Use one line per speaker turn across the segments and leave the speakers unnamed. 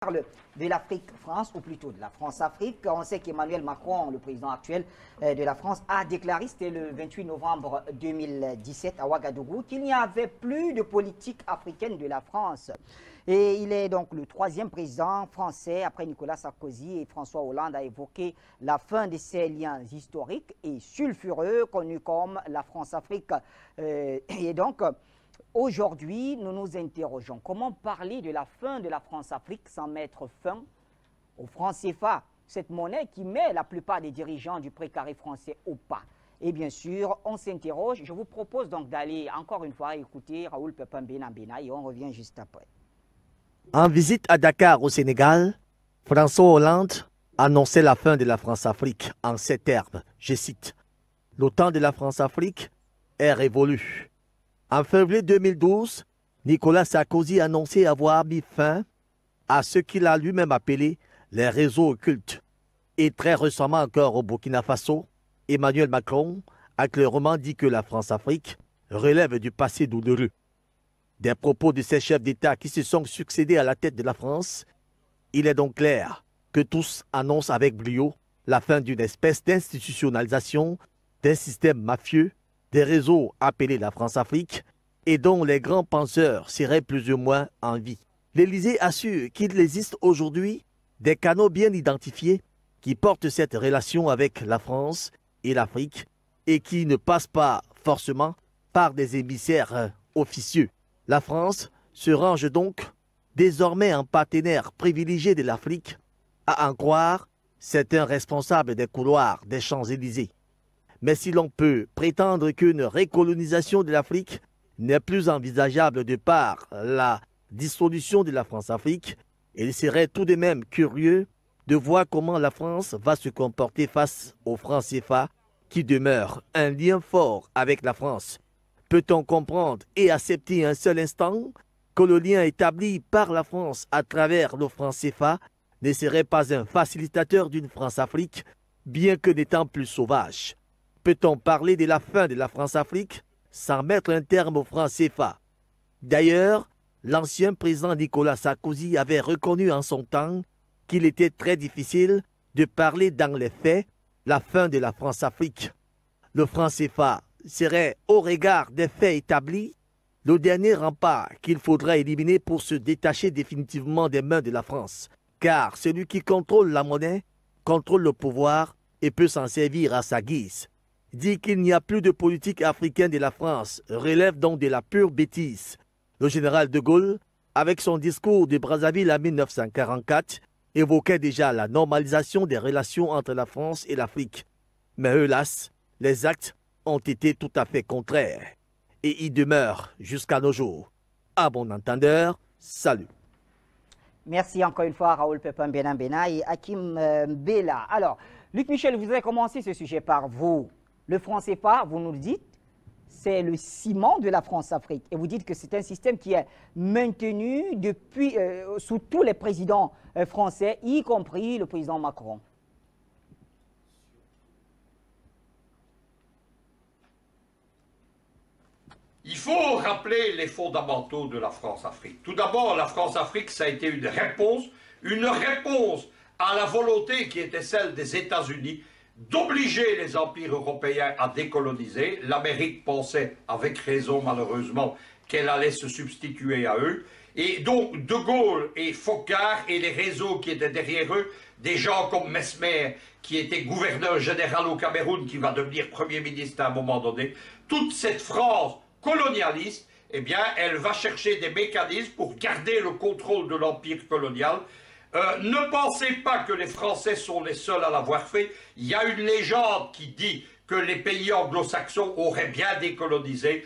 parle de l'Afrique-France, ou plutôt de la France-Afrique. On sait qu'Emmanuel Macron, le président actuel de la France, a déclaré, c'était le 28 novembre 2017 à Ouagadougou, qu'il n'y avait plus de politique africaine de la France. Et il est donc le troisième président français, après Nicolas Sarkozy et François Hollande, à évoquer la fin de ces liens historiques et sulfureux connus comme la France-Afrique. Et donc, aujourd'hui, nous nous interrogeons, comment parler de la fin de la France-Afrique sans mettre fin au franc CFA, cette monnaie qui met la plupart des dirigeants du précaré français au pas. Et bien sûr, on s'interroge. Je vous propose donc d'aller encore une fois écouter Raoul Pepin Benambena et on revient juste après.
En visite à Dakar au Sénégal, François Hollande annonçait la fin de la France-Afrique en ces termes, je cite, « Le temps de la France-Afrique est révolu ». En février 2012, Nicolas Sarkozy annonçait avoir mis fin à ce qu'il a lui-même appelé les réseaux occultes. Et très récemment encore au Burkina Faso, Emmanuel Macron a clairement dit que la France-Afrique relève du passé douloureux. Des propos de ces chefs d'État qui se sont succédés à la tête de la France, il est donc clair que tous annoncent avec brio la fin d'une espèce d'institutionnalisation d'un système mafieux, des réseaux appelés la France-Afrique et dont les grands penseurs seraient plus ou moins en vie. L'Élysée assure qu'il existe aujourd'hui des canaux bien identifiés qui portent cette relation avec la France et l'Afrique et qui ne passent pas forcément par des émissaires officieux. La France se range donc désormais en partenaire privilégié de l'Afrique. À en croire, c'est un responsable des couloirs des Champs-Élysées. Mais si l'on peut prétendre qu'une recolonisation de l'Afrique n'est plus envisageable de par la dissolution de la France-Afrique, il serait tout de même curieux de voir comment la France va se comporter face au franc CFA qui demeure un lien fort avec la France. Peut-on comprendre et accepter un seul instant que le lien établi par la France à travers le franc CFA ne serait pas un facilitateur d'une France-Afrique, bien que n'étant plus sauvage? Peut-on parler de la fin de la France-Afrique sans mettre un terme au franc CFA? D'ailleurs, l'ancien président Nicolas Sarkozy avait reconnu en son temps qu'il était très difficile de parler dans les faits la fin de la France-Afrique. Le franc CFA serait, au regard des faits établis, le dernier rempart qu'il faudra éliminer pour se détacher définitivement des mains de la France. Car celui qui contrôle la monnaie contrôle le pouvoir et peut s'en servir à sa guise. Dire qu'il n'y a plus de politique africaine de la France relève donc de la pure bêtise. Le général de Gaulle, avec son discours de Brazzaville en 1944, évoquait déjà la normalisation des relations entre la France et l'Afrique. Mais hélas, les actes ont été tout à fait contraires et y demeurent jusqu'à nos jours. À bon entendeur, salut.
Merci encore une fois Raoul Pepin Benambena et Hakim Bella. Alors, Luc Michel, vous avez commencé ce sujet par vous. Le franc CFA, vous nous le dites, c'est le ciment de la France-Afrique. Et vous dites que c'est un système qui est maintenu depuis, sous tous les présidents français, y compris le président Macron.
Il faut rappeler les fondamentaux de la France-Afrique. Tout d'abord, la France-Afrique, ça a été une réponse à la volonté qui était celle des États-Unis d'obliger les empires européens à décoloniser. L'Amérique pensait, avec raison malheureusement, qu'elle allait se substituer à eux. Et donc, De Gaulle et Foccart et les réseaux qui étaient derrière eux, des gens comme Mesmer, qui était gouverneur général au Cameroun, qui va devenir Premier ministre à un moment donné, toute cette France colonialiste, eh bien, elle va chercher des mécanismes pour garder le contrôle de l'empire colonial. Ne pensez pas que les Français sont les seuls à l'avoir fait. Il y a une légende qui dit que les pays anglo-saxons auraient bien décolonisé,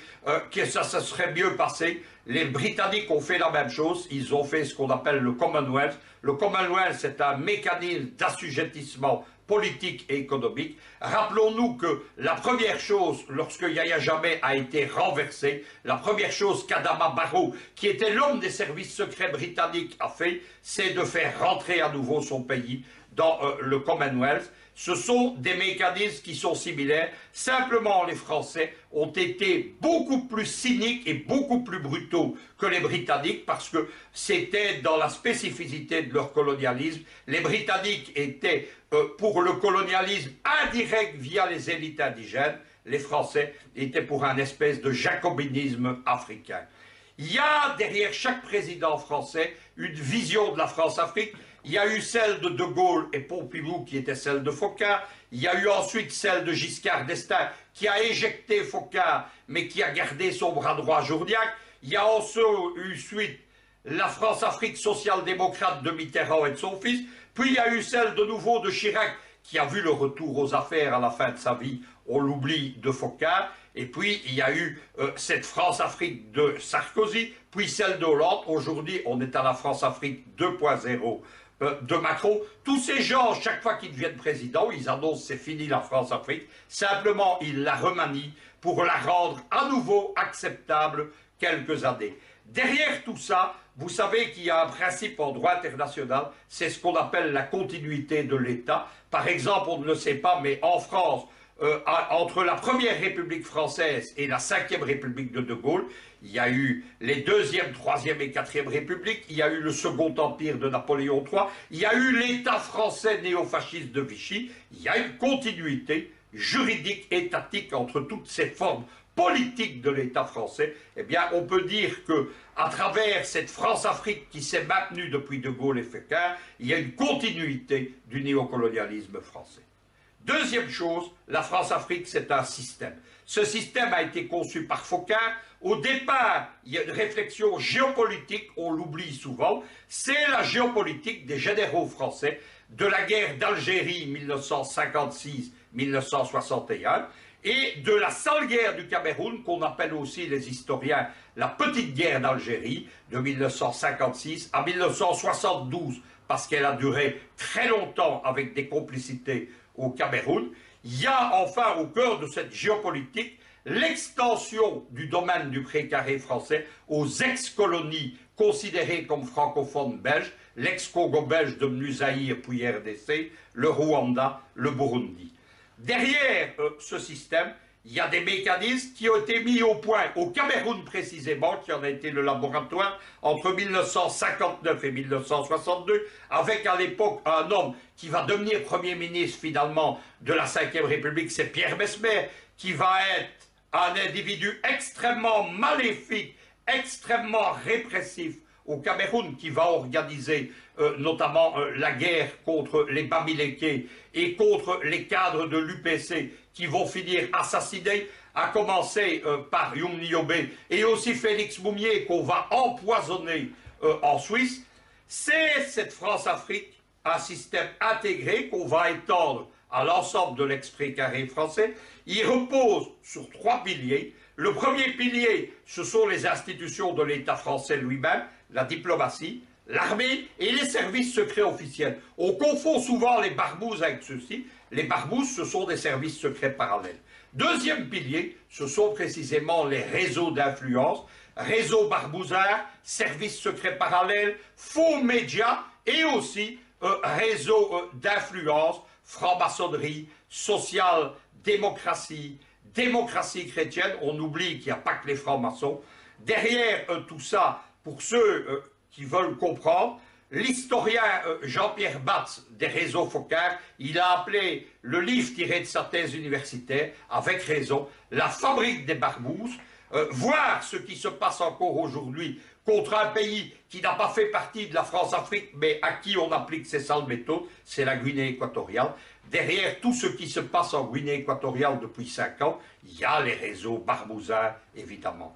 que ça se serait mieux passé. Les Britanniques ont fait la même chose, ils ont fait ce qu'on appelle le Commonwealth. Le Commonwealth, c'est un mécanisme d'assujettissement politique et économique. Rappelons-nous que la première chose, lorsque Yahya Jammeh a été renversé, la première chose qu'Adama Barrow, qui était l'homme des services secrets britanniques, a fait, c'est de faire rentrer à nouveau son pays dans le Commonwealth. Ce sont des mécanismes qui sont similaires. Simplement, les Français ont été beaucoup plus cyniques et beaucoup plus brutaux que les Britanniques parce que c'était dans la spécificité de leur colonialisme. Les Britanniques étaient pour le colonialisme indirect via les élites indigènes. Les Français étaient pour un espèce de jacobinisme africain. Il y a derrière chaque président français une vision de la France-Afrique. Il y a eu celle de De Gaulle et Pompidou qui était celle de Foccart. Il y a eu ensuite celle de Giscard d'Estaing qui a éjecté Foccart mais qui a gardé son bras droit Journiac. Il y a ensuite la France-Afrique social-démocrate de Mitterrand et de son fils. Puis il y a eu celle de nouveau de Chirac qui a vu le retour aux affaires à la fin de sa vie, on l'oublie, de Foccart. Et puis il y a eu cette France-Afrique de Sarkozy, puis celle de Hollande. Aujourd'hui, on est à la France-Afrique 2.0 de Macron. Tous ces gens, chaque fois qu'ils deviennent présidents, ils annoncent c'est fini la France-Afrique. Simplement, ils la remanient pour la rendre à nouveau acceptable quelques années. Derrière tout ça, vous savez qu'il y a un principe en droit international, c'est ce qu'on appelle la continuité de l'État. Par exemple, on ne le sait pas, mais en France, entre la première République française et la 5e République de Gaulle, il y a eu les 2e, 3e et 4e Républiques, il y a eu le Second Empire de Napoléon III, il y a eu l'État français néofasciste de Vichy, il y a une continuité juridique, étatique entre toutes ces formes politiques de l'État français. Eh bien, on peut dire que à travers cette France-Afrique qui s'est maintenue depuis De Gaulle et Foccart, il y a une continuité du néocolonialisme français. Deuxième chose, la France-Afrique, c'est un système. Ce système a été conçu par Foccart. Au départ, il y a une réflexion géopolitique, on l'oublie souvent, c'est la géopolitique des généraux français de la guerre d'Algérie 1956-1961 et de la sale guerre du Cameroun, qu'on appelle aussi les historiens la petite guerre d'Algérie de 1956 à 1972, parce qu'elle a duré très longtemps avec des complicités au Cameroun. Il y a enfin au cœur de cette géopolitique l'extension du domaine du précaré français aux ex-colonies considérées comme francophones belges, l'ex-Congo belge devenu Zaïre puis RDC, le Rwanda, le Burundi. Derrière ce système, il y a des mécanismes qui ont été mis au point au Cameroun précisément, qui en a été le laboratoire entre 1959 et 1962, avec à l'époque un homme qui va devenir Premier ministre finalement de la 5e République, c'est Pierre Messmer, qui va être un individu extrêmement maléfique, extrêmement répressif au Cameroun, qui va organiser notamment la guerre contre les Bamileke et contre les cadres de l'UPC qui vont finir assassinés, à commencer par Youm Niobé et aussi Félix Moumié qu'on va empoisonner en Suisse. C'est cette France-Afrique, un système intégré qu'on va étendre à l'ensemble de l'ex-précaré français. Il repose sur 3 piliers. Le premier pilier, ce sont les institutions de l'État français lui-même, la diplomatie, l'armée et les services secrets officiels. On confond souvent les barbouzes avec ceux-ci. Les barbouzes, ce sont des services secrets parallèles. Deuxième pilier, ce sont précisément les réseaux d'influence, réseaux barbouzards, services secrets parallèles, faux médias et aussi réseaux d'influence, franc-maçonnerie, social-démocratie, démocratie chrétienne. On oublie qu'il n'y a pas que les francs-maçons. Derrière tout ça, pour ceux qui veulent comprendre, l'historien Jean-Pierre Batz des réseaux Foccart, il a appelé le livre tiré de sa thèse universitaire, avec raison, La fabrique des barbouzes, voir ce qui se passe encore aujourd'hui contre un pays qui n'a pas fait partie de la France-Afrique, mais à qui on applique ces sales méthodes, c'est la Guinée équatoriale. Derrière tout ce qui se passe en Guinée équatoriale depuis 5 ans, il y a les réseaux barbouzards, évidemment.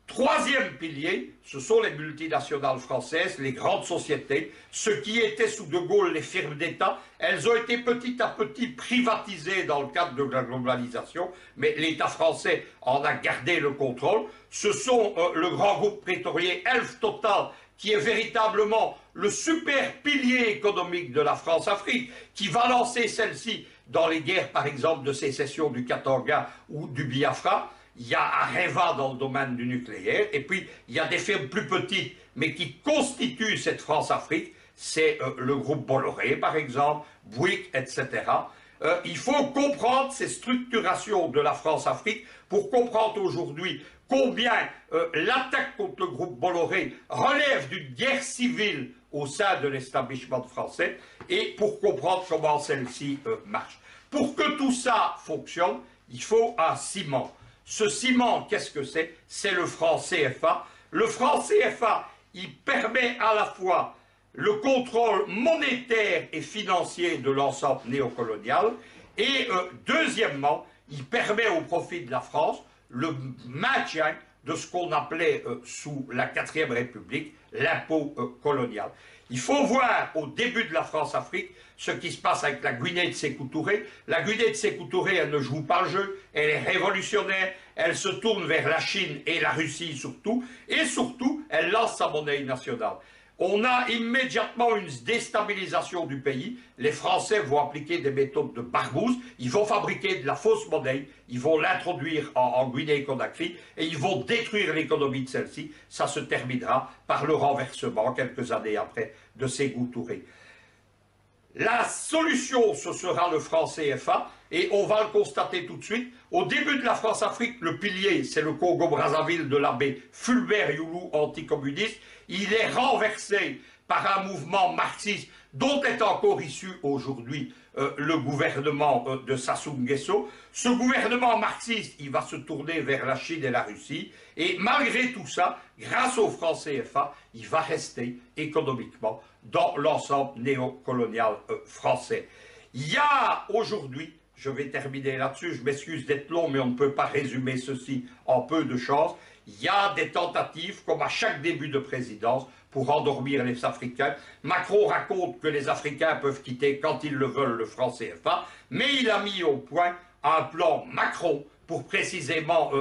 Troisième pilier, ce sont les multinationales françaises, les grandes sociétés, ce qui était sous De Gaulle les firmes d'État. Elles ont été petit à petit privatisées dans le cadre de la globalisation, mais l'État français en a gardé le contrôle. Ce sont le grand groupe pétrolier Elf Total, qui est véritablement le super pilier économique de la France-Afrique, qui va lancer celle-ci dans les guerres, par exemple, de sécession du Katanga ou du Biafra. Il y a Areva dans le domaine du nucléaire, et puis il y a des firmes plus petites, mais qui constituent cette France-Afrique. C'est le groupe Bolloré, par exemple, Bouygues, etc. Il faut comprendre ces structurations de la France-Afrique pour comprendre aujourd'hui combien l'attaque contre le groupe Bolloré relève d'une guerre civile au sein de l'establishment français et pour comprendre comment celle-ci marche. Pour que tout ça fonctionne, il faut un ciment. Ce ciment, qu'est-ce que c'est? C'est le franc CFA. Le franc CFA, il permet à la fois le contrôle monétaire et financier de l'ensemble néocolonial et deuxièmement, il permet au profit de la France le maintien de ce qu'on appelait sous la 4e République l'impôt colonial. Il faut voir au début de la France-Afrique ce qui se passe avec la Guinée de Sékou Touré. La Guinée de Sékou Touré, elle ne joue pas le jeu, elle est révolutionnaire, elle se tourne vers la Chine et la Russie surtout, et surtout, elle lance sa monnaie nationale. On a immédiatement une déstabilisation du pays. Les Français vont appliquer des méthodes de barbouze. Ils vont fabriquer de la fausse monnaie. Ils vont l'introduire en Guinée-Conakry et ils vont détruire l'économie de celle-ci. Ça se terminera par le renversement, quelques années après, de Sékou Touré. La solution, ce sera le franc CFA, et on va le constater tout de suite. Au début de la France-Afrique, le pilier, c'est le Congo-Brazzaville de l'abbé Fulbert Youlou, anticommuniste. Il est renversé par un mouvement marxiste dont est encore issu aujourd'hui le gouvernement de Sassou Nguesso. Ce gouvernement marxiste, il va se tourner vers la Chine et la Russie, et malgré tout ça, grâce au franc CFA, il va rester économiquement dans l'ensemble néocolonial français. Il y a aujourd'hui, je vais terminer là-dessus, je m'excuse d'être long, mais on ne peut pas résumer ceci en peu de choses, il y a des tentatives, comme à chaque début de présidence, pour endormir les Africains. Macron raconte que les Africains peuvent quitter quand ils le veulent le franc CFA, mais il a mis au point un plan Macron pour précisément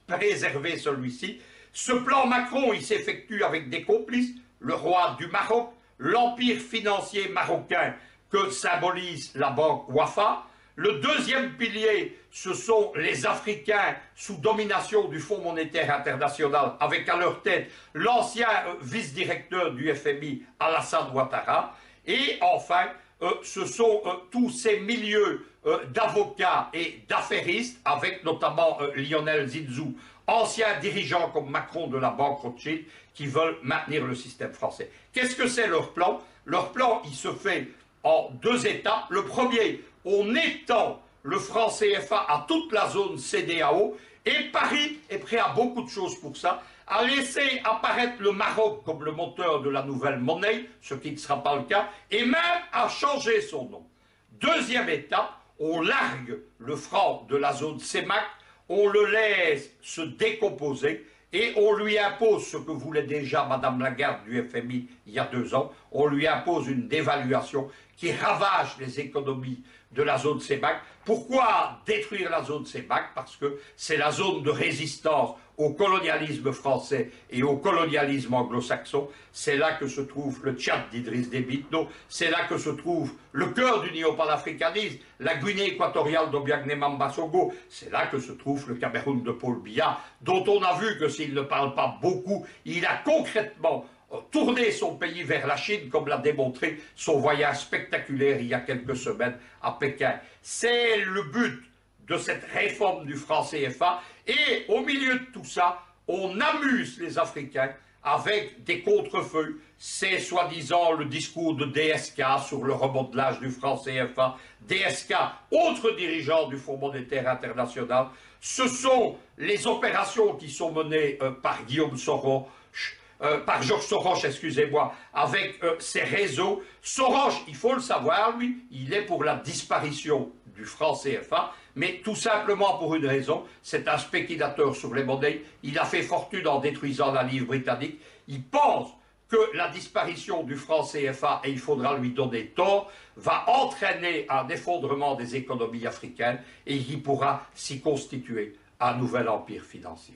préserver celui-ci. Ce plan Macron, il s'effectue avec des complices, le roi du Maroc, l'empire financier marocain que symbolise la banque Wafa. Le deuxième pilier, ce sont les Africains sous domination du Fonds monétaire international, avec à leur tête l'ancien vice-directeur du FMI, Alassane Ouattara. Et enfin, ce sont tous ces milieux d'avocats et d'affairistes, avec notamment Lionel Zinzou, ancien dirigeant comme Macron de la banque Rothschild, qui veulent maintenir le système français. Qu'est-ce que c'est leur plan? Leur plan, il se fait en deux étapes. Le premier, on étend le franc CFA à toute la zone CEDEAO, et Paris est prêt à beaucoup de choses pour ça, à laisser apparaître le Maroc comme le moteur de la nouvelle monnaie, ce qui ne sera pas le cas, et même à changer son nom. Deuxième étape, on largue le franc de la zone CEMAC, on le laisse se décomposer, et on lui impose ce que voulait déjà Mme Lagarde du FMI il y a 2 ans, on lui impose une dévaluation qui ravage les économies de la zone CEMAC. Pourquoi détruire la zone CEMAC? Parce que c'est la zone de résistance au colonialisme français et au colonialisme anglo-saxon. C'est là que se trouve le Tchad d'Idriss Déby Itno, c'est là que se trouve le cœur du néo-panafricanisme, la Guinée équatoriale d'Obiang Mbasogo, c'est là que se trouve le Cameroun de Paul Biya, dont on a vu que s'il ne parle pas beaucoup, il a concrètement tourner son pays vers la Chine, comme l'a démontré son voyage spectaculaire il y a quelques semaines à Pékin. C'est le but de cette réforme du franc CFA, et au milieu de tout ça, on amuse les Africains avec des contrefeux. C'est soi-disant le discours de DSK sur le remodelage du franc CFA. DSK, autre dirigeant du Fonds monétaire international. Ce sont les opérations qui sont menées par Guillaume Soros, par Georges Soros, excusez-moi, avec ses réseaux. Soros, il faut le savoir, lui, il est pour la disparition du franc CFA, mais tout simplement pour une raison, c'est un spéculateur sur les monnaies, il a fait fortune en détruisant la livre britannique, il pense que la disparition du franc CFA, et il faudra lui donner tort, va entraîner un effondrement des économies africaines et il pourra s'y constituer un nouvel empire financier.